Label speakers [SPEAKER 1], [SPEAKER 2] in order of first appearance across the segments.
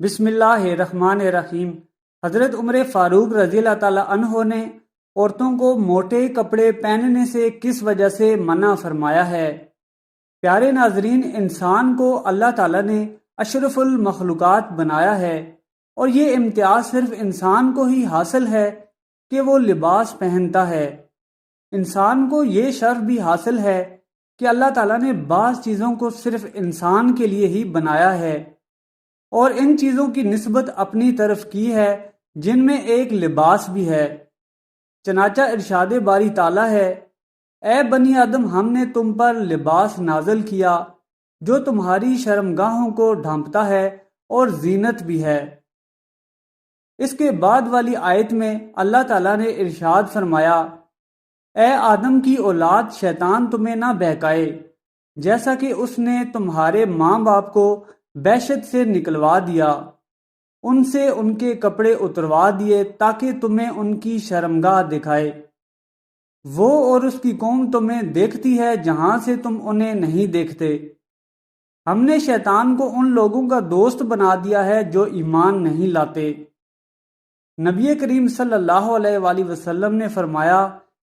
[SPEAKER 1] بسم اللہ الرحمن الرحیم۔ حضرت عمر فاروق رضی اللہ تعالیٰ عنہ نے عورتوں کو موٹے کپڑے پہننے سے کس وجہ سے منع فرمایا ہے؟ پیارے ناظرین، انسان کو اللہ تعالیٰ نے اشرف المخلوقات بنایا ہے، اور یہ امتیاز صرف انسان کو ہی حاصل ہے کہ وہ لباس پہنتا ہے۔ انسان کو یہ شرف بھی حاصل ہے کہ اللہ تعالیٰ نے بعض چیزوں کو صرف انسان کے لیے ہی بنایا ہے، اور ان چیزوں کی نسبت اپنی طرف کی ہے جن میں ایک لباس بھی ہے۔ چنانچہ ارشاد باری تعالیٰ ہے، اے بنی آدم، ہم نے تم پر لباس نازل کیا جو تمہاری شرمگاہوں کو ڈھانپتا ہے اور زینت بھی ہے۔ اس کے بعد والی آیت میں اللہ تعالیٰ نے ارشاد فرمایا، اے آدم کی اولاد، شیطان تمہیں نہ بہکائے جیسا کہ اس نے تمہارے ماں باپ کو بحشت سے نکلوا دیا، ان سے ان کے کپڑے اتروا دیے تاکہ تمہیں ان کی شرمگاہ دکھائے۔ وہ اور اس کی قوم تمہیں دیکھتی ہے جہاں سے تم انہیں نہیں دیکھتے۔ ہم نے شیطان کو ان لوگوں کا دوست بنا دیا ہے جو ایمان نہیں لاتے۔ نبی کریم صلی اللہ علیہ وآلہ وسلم نے فرمایا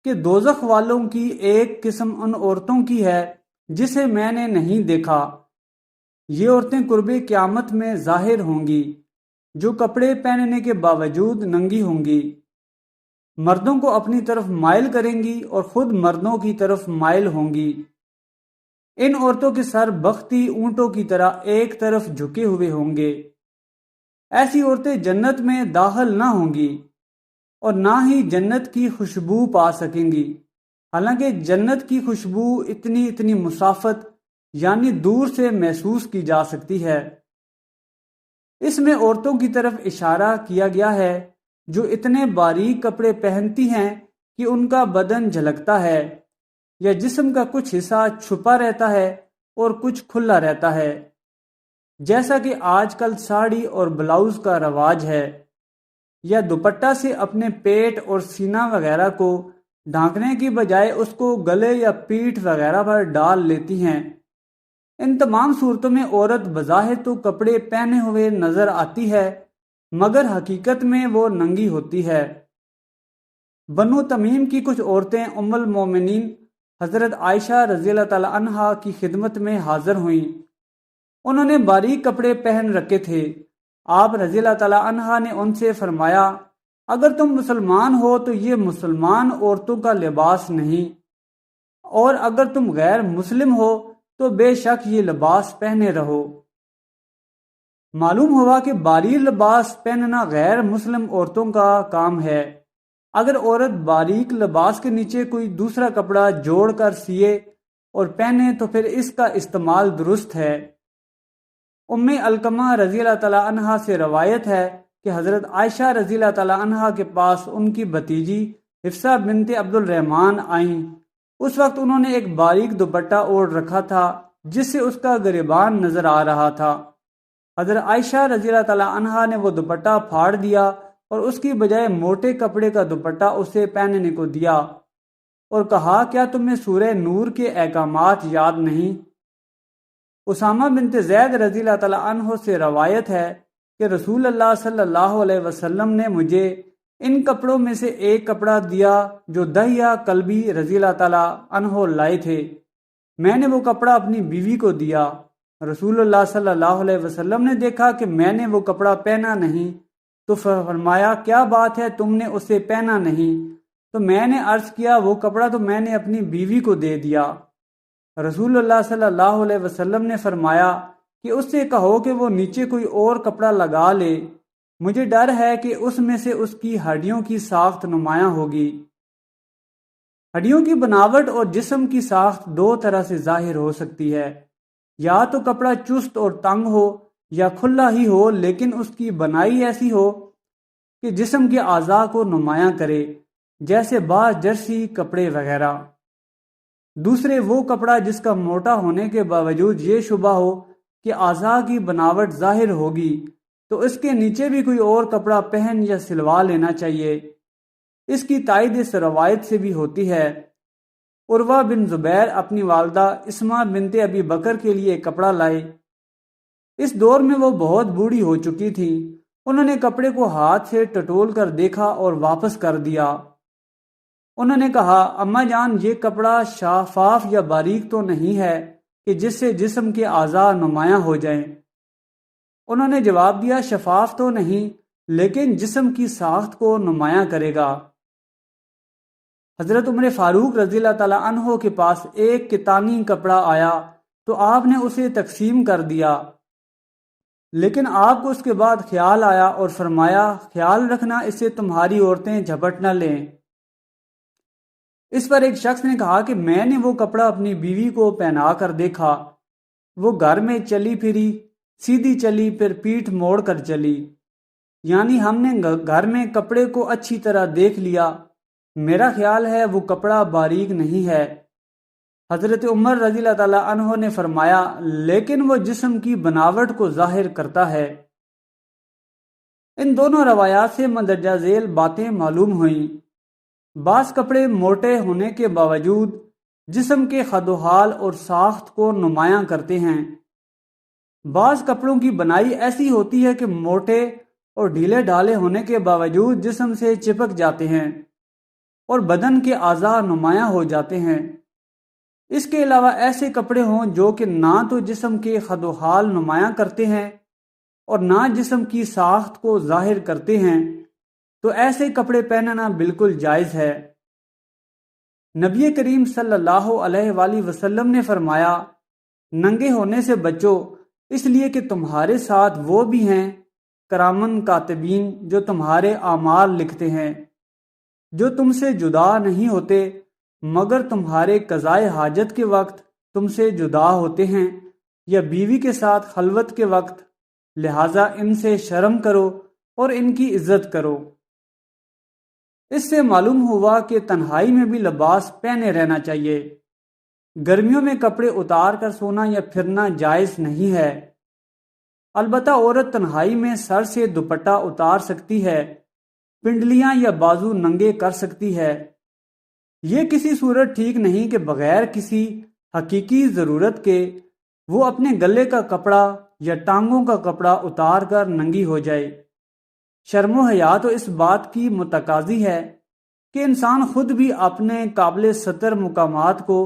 [SPEAKER 1] کہ دوزخ والوں کی ایک قسم ان عورتوں کی ہے جسے میں نے نہیں دیکھا۔ یہ عورتیں قرب قیامت میں ظاہر ہوں گی، جو کپڑے پہننے کے باوجود ننگی ہوں گی، مردوں کو اپنی طرف مائل کریں گی اور خود مردوں کی طرف مائل ہوں گی۔ ان عورتوں کے سر بختی اونٹوں کی طرح ایک طرف جھکے ہوئے ہوں گے۔ ایسی عورتیں جنت میں داخل نہ ہوں گی اور نہ ہی جنت کی خوشبو پا سکیں گی، حالانکہ جنت کی خوشبو اتنی مسافت یعنی دور سے محسوس کی جا سکتی ہے۔ اس میں عورتوں کی طرف اشارہ کیا گیا ہے جو اتنے باریک کپڑے پہنتی ہیں کہ ان کا بدن جھلکتا ہے، یا جسم کا کچھ حصہ چھپا رہتا ہے اور کچھ کھلا رہتا ہے، جیسا کہ آج کل ساڑی اور بلاؤز کا رواج ہے، یا دوپٹہ سے اپنے پیٹ اور سینہ وغیرہ کو ڈھانکنے کی بجائے اس کو گلے یا پیٹھ وغیرہ پر ڈال لیتی ہیں۔ ان تمام صورتوں میں عورت بظاہر تو کپڑے پہنے ہوئے نظر آتی ہے، مگر حقیقت میں وہ ننگی ہوتی ہے۔ بنو تمیم کی کچھ عورتیں ام المومنین حضرت عائشہ رضی اللہ تعالی عنہا کی خدمت میں حاضر ہوئیں۔ انہوں نے باریک کپڑے پہن رکھے تھے۔ آپ رضی اللہ تعالی عنہا نے ان سے فرمایا، اگر تم مسلمان ہو تو یہ مسلمان عورتوں کا لباس نہیں، اور اگر تم غیر مسلم ہو تو بے شک یہ لباس پہنے رہو۔ معلوم ہوا کہ باریک لباس پہننا غیر مسلم عورتوں کا کام ہے۔ اگر عورت باریک لباس کے نیچے کوئی دوسرا کپڑا جوڑ کر سیے اور پہنے تو پھر اس کا استعمال درست ہے۔ ام علقمہ رضی اللہ تعالی عنہا سے روایت ہے کہ حضرت عائشہ رضی اللہ تعالی عنہا کے پاس ان کی بھتیجی حفصہ بنت عبد الرحمن آئیں۔ اس وقت انہوں نے ایک باریک دوپٹہ اوڑھ رکھا تھا جس سے اس کا گریبان نظر آ رہا تھا۔ حضرت عائشہ رضی اللہ تعالی عنہا نے وہ دوپٹہ پھاڑ دیا اور اس کی بجائے موٹے کپڑے کا دوپٹہ اسے پہننے کو دیا، اور کہا، کیا تمہیں سورہ نور کے احکامات یاد نہیں؟ اسامہ بنت زید رضی اللہ تعالی عنہ سے روایت ہے کہ رسول اللہ صلی اللہ علیہ وسلم نے مجھے ان کپڑوں میں سے ایک کپڑا دیا جو دہیہ کلبی رضی اللہ تعالی عنہ لائے تھے۔ میں نے وہ کپڑا اپنی بیوی کو دیا۔ رسول اللہ صلی اللہ علیہ وسلم نے دیکھا کہ میں نے وہ کپڑا پہنا نہیں تو فرمایا، کیا بات ہے، تم نے اسے پہنا نہیں؟ تو میں نے عرض کیا، وہ کپڑا تو میں نے اپنی بیوی کو دے دیا۔ رسول اللہ صلی اللہ علیہ وسلم نے فرمایا کہ اس سے کہو کہ وہ نیچے کوئی اور کپڑا لگا لے، مجھے ڈر ہے کہ اس میں سے اس کی ہڈیوں کی ساخت نمایاں ہوگی۔ ہڈیوں کی بناوٹ اور جسم کی ساخت دو طرح سے ظاہر ہو سکتی ہے، یا تو کپڑا چست اور تنگ ہو یا کھلا ہی ہو، لیکن اس کی بنائی ایسی ہو کہ جسم کے اعضاء کو نمایاں کرے، جیسے بعض جرسی کپڑے وغیرہ۔ دوسرے وہ کپڑا جس کا موٹا ہونے کے باوجود یہ شبہ ہو کہ اعضاء کی بناوٹ ظاہر ہوگی، تو اس کے نیچے بھی کوئی اور کپڑا پہن یا سلوا لینا چاہیے۔ اس کی تائید اس روایت سے بھی ہوتی ہے۔ عروہ بن زبیر اپنی والدہ اسماء بنت ابی بکر کے لیے ایک کپڑا لائے۔ اس دور میں وہ بہت بوڑھی ہو چکی تھی۔ انہوں نے کپڑے کو ہاتھ سے ٹٹول کر دیکھا اور واپس کر دیا۔ انہوں نے کہا، اماں جان، یہ کپڑا شفاف یا باریک تو نہیں ہے کہ جس سے جسم کے اعضاء نمایاں ہو جائیں؟ انہوں نے جواب دیا، شفاف تو نہیں، لیکن جسم کی ساخت کو نمایاں کرے گا۔ حضرت عمر فاروق رضی اللہ تعالیٰ عنہ کے پاس ایک کتانی کپڑا آیا تو آپ نے اسے تقسیم کر دیا، لیکن آپ کو اس کے بعد خیال آیا اور فرمایا، خیال رکھنا اسے تمہاری عورتیں جھپٹ نہ لیں۔ اس پر ایک شخص نے کہا کہ میں نے وہ کپڑا اپنی بیوی کو پہنا کر دیکھا، وہ گھر میں چلی پھری، سیدھی چلی، پھر پیٹھ موڑ کر چلی، یعنی ہم نے گھر میں کپڑے کو اچھی طرح دیکھ لیا، میرا خیال ہے وہ کپڑا باریک نہیں ہے۔ حضرت عمر رضی اللہ تعالیٰ عنہ نے فرمایا، لیکن وہ جسم کی بناوٹ کو ظاہر کرتا ہے۔ ان دونوں روایات سے مندرجہ ذیل باتیں معلوم ہوئیں۔ بعض کپڑے موٹے ہونے کے باوجود جسم کے خد و حال اور ساخت کو نمایاں کرتے ہیں۔ بعض کپڑوں کی بنائی ایسی ہوتی ہے کہ موٹے اور ڈھیلے ڈھالے ہونے کے باوجود جسم سے چپک جاتے ہیں اور بدن کے اعضاء نمایاں ہو جاتے ہیں۔ اس کے علاوہ ایسے کپڑے ہوں جو کہ نہ تو جسم کے خد و حال نمایاں کرتے ہیں اور نہ جسم کی ساخت کو ظاہر کرتے ہیں، تو ایسے کپڑے پہننا بالکل جائز ہے۔ نبی کریم صلی اللہ علیہ وآلہ وسلم نے فرمایا، ننگے ہونے سے بچو، اس لیے کہ تمہارے ساتھ وہ بھی ہیں کرامن کاتبین جو تمہارے اعمال لکھتے ہیں، جو تم سے جدا نہیں ہوتے مگر تمہارے قضائے حاجت کے وقت تم سے جدا ہوتے ہیں یا بیوی کے ساتھ خلوت کے وقت، لہٰذا ان سے شرم کرو اور ان کی عزت کرو۔ اس سے معلوم ہوا کہ تنہائی میں بھی لباس پہنے رہنا چاہیے۔ گرمیوں میں کپڑے اتار کر سونا یا پھرنا جائز نہیں ہے۔ البتہ عورت تنہائی میں سر سے دوپٹہ اتار سکتی ہے، پنڈلیاں یا بازو ننگے کر سکتی ہے۔ یہ کسی صورت ٹھیک نہیں کہ بغیر کسی حقیقی ضرورت کے وہ اپنے گلے کا کپڑا یا ٹانگوں کا کپڑا اتار کر ننگی ہو جائے۔ شرم و حیا تو اس بات کی متقاضی ہے کہ انسان خود بھی اپنے قابل ستر مقامات کو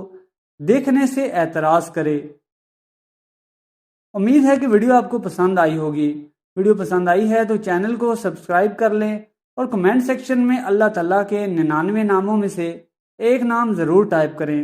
[SPEAKER 1] دیکھنے سے اعتراض کرے۔ امید ہے کہ ویڈیو آپ کو پسند آئی ہوگی۔ ویڈیو پسند آئی ہے تو چینل کو سبسکرائب کر لیں اور کمنٹ سیکشن میں اللہ تعالیٰ کے 99 ناموں میں سے ایک نام ضرور ٹائپ کریں۔